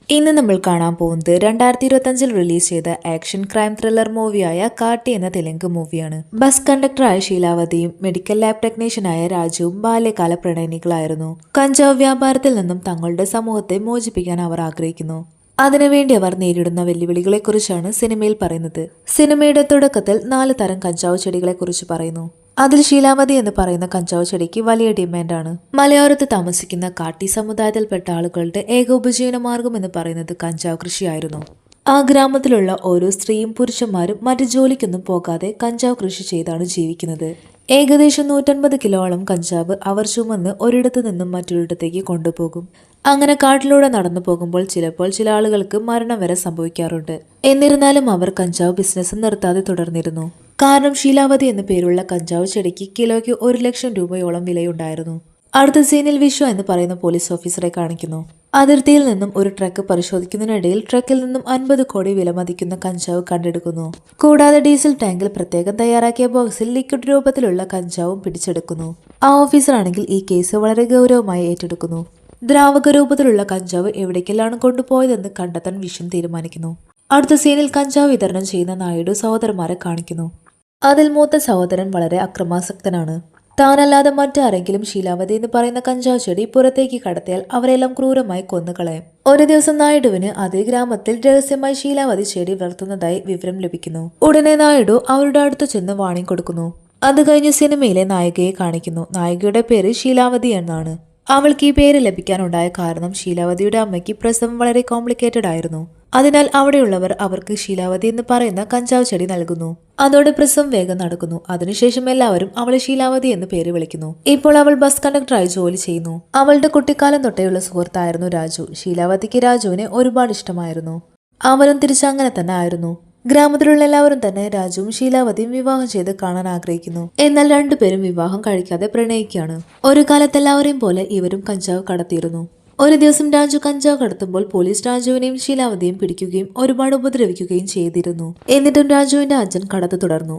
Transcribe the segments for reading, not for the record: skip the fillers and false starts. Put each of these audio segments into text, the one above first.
ഇന്ന് നമ്മൾ കാണാൻ പോകുന്നത് 2025 റിലീസ് ചെയ്ത ആക്ഷൻ ക്രൈം ത്രില്ലർ മൂവിയായ കാട്ടി എന്ന തെലുങ്ക് മൂവിയാണ്. ബസ് കണ്ടക്ടറായ ശീലാവതിയും മെഡിക്കൽ ലാബ് ടെക്നീഷ്യനായ രാജുവും ബാല്യകാല പ്രണയിനികളായിരുന്നു. കഞ്ചാവ് വ്യാപാരത്തിൽ നിന്നും തങ്ങളുടെ സമൂഹത്തെ മോചിപ്പിക്കാൻ അവർ ആഗ്രഹിക്കുന്നു. അതിനുവേണ്ടി അവർ നേരിടുന്ന വെല്ലുവിളികളെക്കുറിച്ചാണ് സിനിമയിൽ പറയുന്നത്. സിനിമയുടെ തുടക്കത്തിൽ 4 തരം കഞ്ചാവ് ചെടികളെക്കുറിച്ച് പറയുന്നു. അതിൽ ശീലാവതി എന്ന് പറയുന്ന കഞ്ചാവ് ചെടിക്ക് വലിയ ഡിമാൻഡാണ്. മലയോരത്ത് താമസിക്കുന്ന കാട്ടി സമുദായത്തിൽപ്പെട്ട ആളുകളുടെ ഏക ഉപജീവന മാർഗം എന്ന് പറയുന്നത് കഞ്ചാവ് കൃഷിയായിരുന്നു. ആ ഗ്രാമത്തിലുള്ള ഓരോ സ്ത്രീയും പുരുഷന്മാരും മറ്റു ജോലിക്കൊന്നും പോകാതെ കഞ്ചാവ് കൃഷി ചെയ്താണ് ജീവിക്കുന്നത്. ഏകദേശം 150 കിലോളം കഞ്ചാവ് അവർ ചുമന്ന് ഒരിടത്തു നിന്നും മറ്റൊരിടത്തേക്ക് കൊണ്ടുപോകും. അങ്ങനെ കാട്ടിലൂടെ നടന്നു പോകുമ്പോൾ ചിലപ്പോൾ ചില ആളുകൾക്ക് മരണം വരെ സംഭവിക്കാറുണ്ട്. എന്നിരുന്നാലും അവർ കഞ്ചാവ് ബിസിനസ് നിർത്താതെ തുടർന്നിരുന്നു. കാരണം ശീലാവതി എന്നു പേരുള്ള കഞ്ചാവ് ചെടിക്ക് കിലോയ്ക്ക് 1 ലക്ഷം രൂപയോളം വിലയുണ്ടായിരുന്നു. അടുത്ത സീനിൽ വിശ്വ എന്ന് പറയുന്ന പോലീസ് ഓഫീസറെ കാണിക്കുന്നു. അതിർത്തിയിൽ നിന്നും ഒരു ട്രക്ക് പരിശോധിക്കുന്നതിനിടയിൽ ട്രക്കിൽ നിന്നും 50 കോടി വില മതിക്കുന്ന കഞ്ചാവ് കണ്ടെടുക്കുന്നു. കൂടാതെ ഡീസൽ ടാങ്കിൽ പ്രത്യേകം തയ്യാറാക്കിയ ബോക്സിൽ ലിക്വിഡ് രൂപത്തിലുള്ള കഞ്ചാവും പിടിച്ചെടുക്കുന്നു. ആ ഓഫീസറാണെങ്കിൽ ഈ കേസ് വളരെ ഗൗരവമായി ഏറ്റെടുക്കുന്നു. ദ്രാവക രൂപത്തിലുള്ള കഞ്ചാവ് എവിടേക്കെല്ലാം കൊണ്ടുപോയതെന്ന് കണ്ടെത്താൻ വിശ്വം തീരുമാനിക്കുന്നു. അടുത്ത സീനിൽ കഞ്ചാവ് വിതരണം ചെയ്യുന്ന നായിഡു സഹോദരന്മാരെ കാണിക്കുന്നു. അതിൽ മൂത്ത സഹോദരൻ വളരെ അക്രമാസക്തനാണ്. താനല്ലാതെ മറ്റാരെങ്കിലും ശീലാവതി എന്ന് പറയുന്ന കഞ്ചാവ് ചെടി പുറത്തേക്ക് കടത്തിയാൽ അവരെല്ലാം ക്രൂരമായി കൊന്നുകളയും. ഒരു ദിവസം നായിഡുവിന് അതേ ഗ്രാമത്തിൽ രഹസ്യമായി ശീലാവതി ചെടി വളർത്തുന്നതായി വിവരം ലഭിക്കുന്നു. ഉടനെ നായിഡു അവരുടെ അടുത്ത് ചെന്ന് വാണിംഗ് കൊടുക്കുന്നു. അത് കഴിഞ്ഞ് സിനിമയിലെ നായികയെ കാണിക്കുന്നു. നായികയുടെ പേര് ശീലാവതി എന്നാണ്. അവൾക്ക് ഈ പേര് ലഭിക്കാനുണ്ടായ കാരണം ശീലാവതിയുടെ അമ്മയ്ക്ക് പ്രസവം വളരെ കോംപ്ലിക്കേറ്റഡ് ആയിരുന്നു. അതിനാൽ അവിടെയുള്ളവർ അവർക്ക് ശീലാവതി എന്ന് പറയുന്ന കഞ്ചാവ് ചെടി നൽകുന്നു. അതോടെ പ്രസവം വേഗം നടക്കുന്നു. അതിനുശേഷം എല്ലാവരും അവളെ ശീലാവതി എന്ന് പേര് വിളിക്കുന്നു. ഇപ്പോൾ അവൾ ബസ് കണ്ടക്ടറായി ജോലി ചെയ്യുന്നു. അവളുടെ കുട്ടിക്കാലം തൊട്ടേയുള്ള സുഹൃത്തായിരുന്നു രാജു. ശീലാവതിക്ക് രാജുവിനെ ഒരുപാട് ഇഷ്ടമായിരുന്നു. അവനും തിരിച്ചങ്ങനെ തന്നെ ആയിരുന്നു. ഗ്രാമത്തിലുള്ള എല്ലാവരും തന്നെ രാജുവും ശീലാവതിയും വിവാഹം ചെയ്ത് കാണാൻ ആഗ്രഹിക്കുന്നു. എന്നാൽ രണ്ടുപേരും വിവാഹം കഴിക്കാതെ പ്രണയിക്കുകയാണ്. ഒരു കാലത്ത് എല്ലാവരെയും പോലെ ഇവരും കഞ്ചാവ് കടത്തിയിരുന്നു. ഒരു ദിവസം രാജു കഞ്ചാവ് കടത്തുമ്പോൾ പോലീസ് രാജുവിനെയും ശീലാവതിയും പിടിക്കുകയും ഒരുപാട് ഉപദ്രവിക്കുകയും ചെയ്തിരുന്നു. എന്നിട്ടും രാജുവിന്റെ അച്ഛൻ കടത്ത് തുടർന്നു.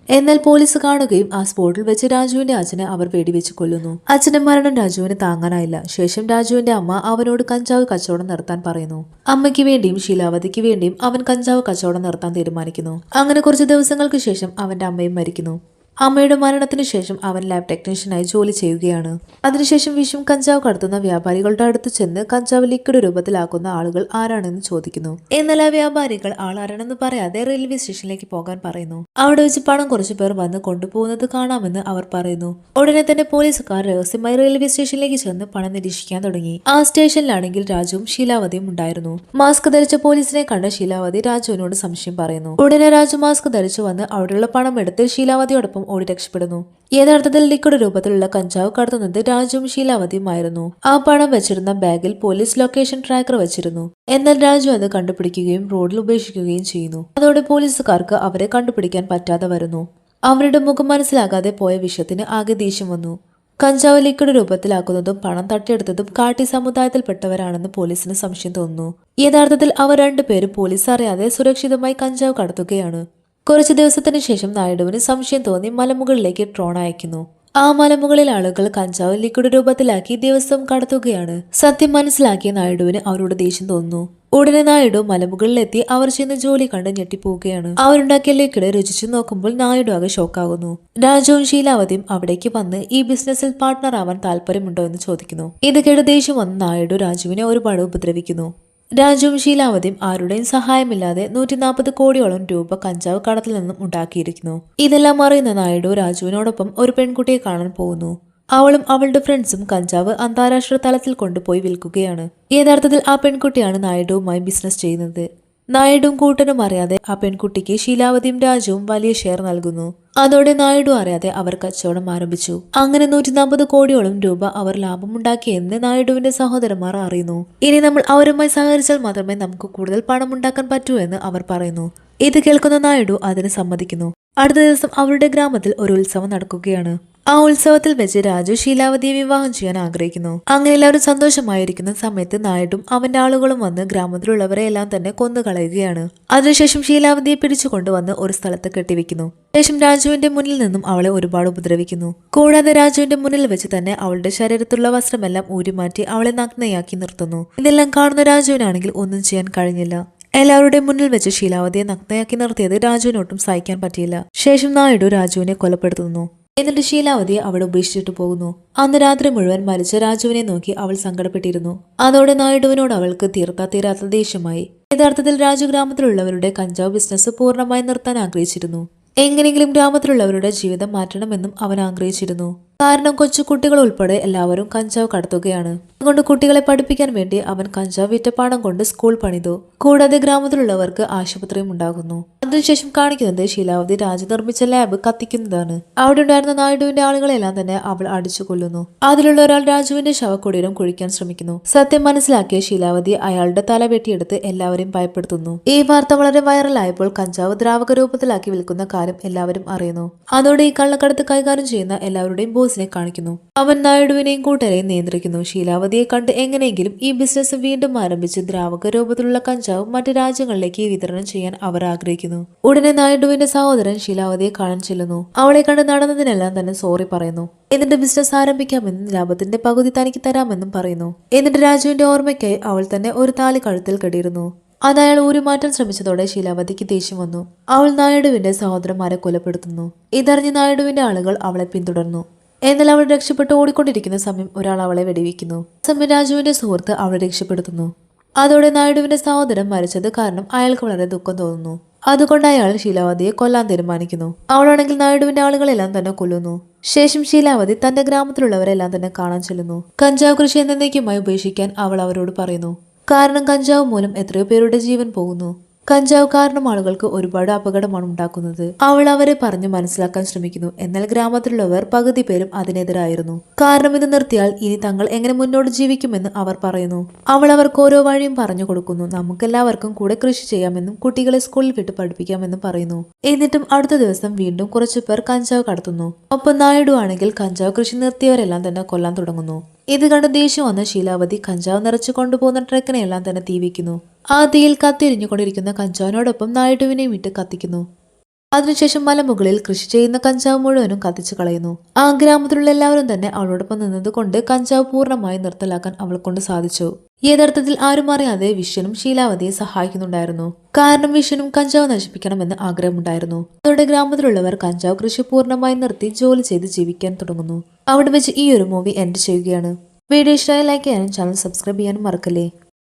എന്നാൽ പോലീസ് കാണുകയും ആ സ്പോട്ടിൽ വെച്ച് രാജുവിന്റെ അച്ഛനെ അവർ വെടിവെച്ച് കൊല്ലുന്നു. അച്ഛന്റെ മരണം രാജുവിന് താങ്ങാനായില്ല. ശേഷം രാജുവിന്റെ അമ്മ അവനോട് കഞ്ചാവ് കച്ചവടം നിർത്താൻ പറയുന്നു. അമ്മയ്ക്ക് വേണ്ടിയും ശീലാവതിക്ക് വേണ്ടിയും അവൻ കഞ്ചാവ് കച്ചവടം നിർത്താൻ തീരുമാനിക്കുന്നു. അങ്ങനെ കുറച്ച് ദിവസങ്ങൾക്ക് ശേഷം അവന്റെ അമ്മയും മരിക്കുന്നു. അമ്മയുടെ മരണത്തിന് ശേഷം അവൻ ലാബ് ടെക്നീഷ്യനായി ജോലി ചെയ്യുകയാണ്. അതിനുശേഷം വിഷം കഞ്ചാവ് കടത്തുന്ന വ്യാപാരികളുടെ അടുത്ത് ചെന്ന് കഞ്ചാവ് ലിക്വിഡ് രൂപത്തിലാക്കുന്ന ആളുകൾ ആരാണെന്ന് ചോദിക്കുന്നു. എന്നാൽ ആ വ്യാപാരികൾ ആളാരാണെന്ന് പറയാതെ റെയിൽവേ സ്റ്റേഷനിലേക്ക് പോകാൻ പറയുന്നു. അവിടെ വെച്ച് പണം കുറച്ചു പേർ വന്ന് കൊണ്ടുപോകുന്നത് കാണാമെന്ന് അവർ പറയുന്നു. ഉടനെ തന്നെ പോലീസുകാർ രഹസ്യമായി റെയിൽവേ സ്റ്റേഷനിലേക്ക് ചെന്ന് പണം നിരീക്ഷിക്കാൻ തുടങ്ങി. ആ സ്റ്റേഷനിലാണെങ്കിൽ രാജുവും ശീലാവതിയും ഉണ്ടായിരുന്നു. മാസ്ക് ധരിച്ച പോലീസിനെ കണ്ട ശീലാവതി രാജുവിനോട് സംശയം പറയുന്നു. ഉടനെ രാജു മാസ്ക് ധരിച്ചു വന്ന് അവിടെയുള്ള പണം എടുത്ത് ശീലാവതിയോടൊപ്പം ഓടി രക്ഷപ്പെടുന്നു. യഥാർത്ഥത്തിൽ ലിക്വിഡ് രൂപത്തിലുള്ള കഞ്ചാവ് കടത്തുന്നത് രാജുവും ശീലാവതിയുമായിരുന്നു. ആ പണം വെച്ചിരുന്ന ബാഗിൽ പോലീസ് ലൊക്കേഷൻ ട്രാക്കർ വെച്ചിരുന്നു. എന്നാൽ രാജു അത് കണ്ടുപിടിക്കുകയും റോഡിൽ ഉപേക്ഷിക്കുകയും ചെയ്യുന്നു. അതോടെ പോലീസുകാർക്ക് അവരെ കണ്ടുപിടിക്കാൻ പറ്റാതെ വരുന്നു. അവരുടെ മുഖം മനസ്സിലാകാതെ പോയ വിഷയത്തിന് ആകെ ദേഷ്യം വന്നു. കഞ്ചാവ് ലിക്വിഡ് രൂപത്തിലാക്കുന്നതും പണം തട്ടിയെടുത്തതും കാട്ടി സമുദായത്തിൽപ്പെട്ടവരാണെന്ന് പോലീസിന് സംശയം തോന്നുന്നു. യഥാർത്ഥത്തിൽ അവർ രണ്ടുപേരും പോലീസ് അറിയാതെ സുരക്ഷിതമായി കഞ്ചാവ് കടത്തുകയാണ്. കുറച്ചു ദിവസത്തിന് ശേഷം നായിഡുവിന് സംശയം തോന്നി മലമുകളിലേക്ക് ഡ്രോൺ അയക്കുന്നു. ആ മലമുകളിൽ ആളുകൾ കഞ്ചാവ് ലിക്വിഡ് രൂപത്തിലാക്കി ദിവസം കടത്തുകയാണ്. സത്യം മനസ്സിലാക്കിയ നായിഡുവിന് അവരോട് ദേഷ്യം തോന്നുന്നു. ഉടനെ നായിഡു മലമുകളിലെത്തി അവർ ചെയ്യുന്ന ജോലി കണ്ട് ഞെട്ടിപ്പോവുകയാണ്. അവരുണ്ടാക്കിയ ലിക്വിഡ് രുചിച്ചു നോക്കുമ്പോൾ നായിഡു ആകെ ഷോക്കാകുന്നു. രാജുവും ശീലാവതിയും അവിടേക്ക് വന്ന് ഈ ബിസിനസ്സിൽ പാർട്ട്ണർ ആവാൻ താല്പര്യമുണ്ടോ എന്ന് ചോദിക്കുന്നു. ഇത് കേട്ട് ദേഷ്യം വന്ന് നായിഡു രാജുവിനെ ഒരുപാട് ഉപദ്രവിക്കുന്നു. രാജുവും ശീലാവതിയും ആരുടെയും സഹായമില്ലാതെ 140 കോടിയോളം രൂപ കഞ്ചാവ് കടത്തിൽ നിന്നും ഉണ്ടാക്കിയിരിക്കുന്നു. ഇതെല്ലാം അറിയുന്ന നായിഡു രാജുവിനോടൊപ്പം ഒരു പെൺകുട്ടിയെ കാണാൻ പോകുന്നു. അവളും അവളുടെ ഫ്രണ്ട്സും കഞ്ചാവ് അന്താരാഷ്ട്ര തലത്തിൽ കൊണ്ടുപോയി വിൽക്കുകയാണ്. യഥാർത്ഥത്തിൽ ആ പെൺകുട്ടിയാണ് നായിഡുവുമായി ബിസിനസ് ചെയ്യുന്നത്. നായിഡുവും കൂട്ടനും അറിയാതെ ആ പെൺകുട്ടിക്ക് ശീലാവതിയും രാജുവും വലിയ ഷെയർ നൽകുന്നു. അതോടെ നായിഡു അറിയാതെ അവർ കച്ചവടം ആരംഭിച്ചു. അങ്ങനെ 140 കോടിയോളം രൂപ അവർ ലാഭമുണ്ടാക്കിയെന്ന് നായിഡുവിന്റെ സഹോദരന്മാർ അറിയുന്നു. ഇനി നമ്മൾ അവരുമായി സഹകരിച്ചാൽ മാത്രമേ നമുക്ക് കൂടുതൽ പണം ഉണ്ടാക്കാൻ പറ്റൂ എന്ന് അവർ പറയുന്നു. ഇത് കേൾക്കുന്ന നായിഡു അതിന് സമ്മതിക്കുന്നു. അടുത്ത ദിവസം അവരുടെ ഗ്രാമത്തിൽ ഒരു ഉത്സവം നടക്കുകയാണ്. ആ ഉത്സവത്തിൽ വെച്ച് രാജു ശീലാവതിയെ വിവാഹം ചെയ്യാൻ ആഗ്രഹിക്കുന്നു. അങ്ങനെ എല്ലാവരും സന്തോഷമായിരിക്കുന്ന സമയത്ത് നായിഡും അവന്റെ ആളുകളും വന്ന് ഗ്രാമത്തിലുള്ളവരെ എല്ലാം തന്നെ കൊന്നുകളയുകയാണ്. അതിനുശേഷം ശീലാവതിയെ പിടിച്ചുകൊണ്ടുവന്ന് ഒരു സ്ഥലത്ത് കെട്ടിവെക്കുന്നു. ശേഷം രാജുവിന്റെ മുന്നിൽ നിന്നും അവളെ ഒരുപാട് ഉപദ്രവിക്കുന്നു. കൂടാതെ രാജുവിന്റെ മുന്നിൽ വെച്ച് തന്നെ അവളുടെ ശരീരത്തിലുള്ള വസ്ത്രമെല്ലാം ഊരിമാറ്റി അവളെ നഗ്നയാക്കി നിർത്തുന്നു. ഇതെല്ലാം കാണുന്ന രാജുവിനാണെങ്കിൽ ഒന്നും ചെയ്യാൻ കഴിഞ്ഞില്ല. എല്ലാവരുടെയും മുന്നിൽ വെച്ച് ശീലാവതിയെ നഗ്നയാക്കി നിർത്തിയത് രാജുവിനൊട്ടും സഹിക്കാൻ പറ്റിയില്ല. ശേഷം നായിഡു രാജുവിനെ കൊലപ്പെടുത്തുന്നു. എന്നിട്ട് ശീലാവതിയെ അവിടെ ഉപേക്ഷിച്ചിട്ട് പോകുന്നു. അന്ന് രാത്രി മുഴുവൻ മരിച്ച രാജുവിനെ നോക്കി അവൾ സങ്കടപ്പെട്ടിരുന്നു. അതോടെ നായിഡുവിനോട് അവൾക്ക് തീരാത്ത ദേഷ്യമായി. യഥാർത്ഥത്തിൽ രാജു ഗ്രാമത്തിലുള്ളവരുടെ കഞ്ചാവ് ബിസിനസ് പൂർണ്ണമായി നിർത്താൻ ആഗ്രഹിച്ചിരുന്നു. എങ്ങനെയെങ്കിലും ഗ്രാമത്തിലുള്ളവരുടെ ജീവിതം മാറ്റണമെന്നും അവൻ ആഗ്രഹിച്ചിരുന്നു. കാരണം കൊച്ചുകുട്ടികൾ ഉൾപ്പെടെ എല്ലാവരും കഞ്ചാവ് കടത്തുകയാണ്. അതുകൊണ്ട് കുട്ടികളെ പഠിപ്പിക്കാൻ വേണ്ടി അവൻ കഞ്ചാവ് വിറ്റ പണം കൊണ്ട് സ്കൂൾ പണിതു. കൂടാതെ ഗ്രാമത്തിലുള്ളവർക്ക് ആശുപത്രിയും ഉണ്ടാകുന്നു. അതിനുശേഷം കാണിക്കുന്നത് ശീലാവതി രാജു നിർമ്മിച്ച ലാബ് കത്തിക്കുന്നതാണ്. അവിടെ ഉണ്ടായിരുന്ന നായിഡുവിന്റെ ആളുകളെല്ലാം തന്നെ അവൾ അടിച്ചു കൊല്ലുന്നു. അതിലുള്ള ഒരാൾ രാജുവിന്റെ ശവക്കുടീരം കുഴിക്കാൻ ശ്രമിക്കുന്നു. സത്യം മനസ്സിലാക്കിയ ശീലാവതി അയാളുടെ തല വെട്ടിയെടുത്ത് എല്ലാവരെയും ഭയപ്പെടുത്തുന്നു. ഈ വാർത്ത വളരെ വൈറലായപ്പോൾ കഞ്ചാവ് ദ്രാവക രൂപത്തിലാക്കി വിൽക്കുന്ന കാര്യം എല്ലാവരും അറിയുന്നു. അതോടെ ഈ കള്ളക്കടത്ത് കൈകാര്യം ചെയ്യുന്ന എല്ലാവരുടെയും ബോസിനെ കാണിക്കുന്നു. അവൻ നായിഡുവിനെയും കൂട്ടരെയും നിയന്ത്രിക്കുന്നു. ശീലാവതിയെ കണ്ട് എങ്ങനെയെങ്കിലും ഈ ബിസിനസ് വീണ്ടും ആരംഭിച്ച് ദ്രാവക രൂപത്തിലുള്ള കഞ്ചാവ് മറ്റു രാജ്യങ്ങളിലേക്ക് വിതരണം ചെയ്യാൻ അവർ ആഗ്രഹിക്കുന്നു. ഉടനെ നായിഡുവിന്റെ സഹോദരൻ ശീലാവതിയെ കാണാൻ ചെല്ലുന്നു. അവളെ കണ്ട് നടന്നതിനെല്ലാം തന്നെ സോറി പറയുന്നു. എന്നിട്ട് ബിസിനസ് ആരംഭിക്കാമെന്നും ലാഭത്തിന്റെ പകുതി തനിക്ക് തരാമെന്നും പറയുന്നു. എന്നിട്ട് രാജുവിന്റെ ഓർമ്മയ്ക്കായി അവൾ തന്നെ ഒരു താലി കഴുത്തിൽ കെട്ടിയിരുന്നു. അത് അയാൾ ഊരുമാറ്റാൻ ശ്രമിച്ചതോടെ ശീലാവതിക്ക് ദേഷ്യം വന്നു. അവൾ നായിഡുവിന്റെ സഹോദരന്മാരെ കൊലപ്പെടുത്തുന്നു. ഇതറിഞ്ഞ് നായിഡുവിന്റെ ആളുകൾ അവളെ പിന്തുടർന്നു. എന്നാൽ അവൾ രക്ഷപ്പെട്ട് ഓടിക്കൊണ്ടിരിക്കുന്ന സമയം ഒരാൾ അവളെ വെടിവെക്കുന്നു. സമയം രാജുവിന്റെ സുഹൃത്ത് അവളെ രക്ഷപ്പെടുത്തുന്നു. അതോടെ നായിഡുവിന്റെ സഹോദരൻ മരിച്ചത് കാരണം അയാൾക്ക് വളരെ ദുഃഖം തോന്നുന്നു. അതുകൊണ്ട് അയാൾ ശീലാവതിയെ കൊല്ലാൻ തീരുമാനിക്കുന്നു. അവളാണെങ്കിൽ നായിഡുവിന്റെ ആളുകളെല്ലാം തന്നെ കൊല്ലുന്നു. ശേഷം ശീലാവതി തന്റെ ഗ്രാമത്തിലുള്ളവരെല്ലാം തന്നെ കാണാൻ ചെല്ലുന്നു. കഞ്ചാവ് കൃഷി എന്നേക്കുമായി ഉപേക്ഷിക്കാൻ അവൾ അവരോട് പറയുന്നു. കാരണം കഞ്ചാവ് മൂലം എത്രയോ പേരുടെ ജീവൻ പോകുന്നു. കഞ്ചാവ് കാരണം ആളുകൾക്ക് ഒരുപാട് അപകടമാണ് ഉണ്ടാക്കുന്നത്. അവൾ അവരെ പറഞ്ഞു മനസ്സിലാക്കാൻ ശ്രമിക്കുന്നു. എന്നാൽ ഗ്രാമത്തിലുള്ളവർ പകുതി പേരും അതിനെതിരായിരുന്നു. കാരണം ഇത് നിർത്തിയാൽ ഇനി തങ്ങൾ എങ്ങനെ മുന്നോട്ട് ജീവിക്കുമെന്ന് അവർ പറയുന്നു. അവൾ അവർക്ക് ഓരോ വഴിയും പറഞ്ഞു കൊടുക്കുന്നു. നമുക്കെല്ലാവർക്കും കൂടെ കൃഷി ചെയ്യാമെന്നും കുട്ടികളെ സ്കൂളിൽ വിട്ട് പഠിപ്പിക്കാമെന്നും പറയുന്നു. എന്നിട്ടും അടുത്ത ദിവസം വീണ്ടും കുറച്ചു പേർ കഞ്ചാവ് കടത്തുന്നു. ഒപ്പം നായിഡു ആണെങ്കിൽ കഞ്ചാവ് കൃഷി നിർത്തിയവരെല്ലാം തന്നെ കൊല്ലാൻ തുടങ്ങുന്നു. ഇത് കണ്ട് ദേഷ്യം വന്ന ശീലാവതി കഞ്ചാവ് നിറച്ചു കൊണ്ടുപോകുന്ന ട്രക്കിനെല്ലാം തന്നെ തീവയ്ക്കുന്നു. ആ തീയിൽ കത്തിരിഞ്ഞുകൊണ്ടിരിക്കുന്ന കഞ്ചാവിനോടൊപ്പം നായിഡുവിനെയും ഇട്ട് കത്തിക്കുന്നു. അതിനുശേഷം മലമുകളിൽ കൃഷി ചെയ്യുന്ന കഞ്ചാവ് മുഴുവനും കത്തിച്ചു കളയുന്നു. ആ ഗ്രാമത്തിലുള്ള എല്ലാവരും തന്നെ അവളോടൊപ്പം നിന്നതുകൊണ്ട് കഞ്ചാവ് പൂർണ്ണമായി നിർത്തലാക്കാൻ അവൾക്കൊണ്ട് സാധിച്ചു. യഥാർത്ഥത്തിൽ ആരും അറിയാതെ വിശ്വനും ശീലാവതിയെ സഹായിക്കുന്നുണ്ടായിരുന്നു. കാരണം വിശ്വനും കഞ്ചാവ് നശിപ്പിക്കണമെന്ന് ആഗ്രഹമുണ്ടായിരുന്നു. അതോടെ ഗ്രാമത്തിലുള്ളവർ കഞ്ചാവ് കൃഷി പൂർണ്ണമായി നിർത്തി ജോലി ചെയ്ത് ജീവിക്കാൻ തുടങ്ങുന്നു. അവിടെ വെച്ച് ഈ ഒരു മൂവി എൻഡ് ചെയ്യുകയാണ്. വീഡിയോ ഇഷ്ടമായി ലൈക്ക് ചെയ്യാനും ചാനൽ സബ്സ്ക്രൈബ് ചെയ്യാനും മറക്കല്ലേ.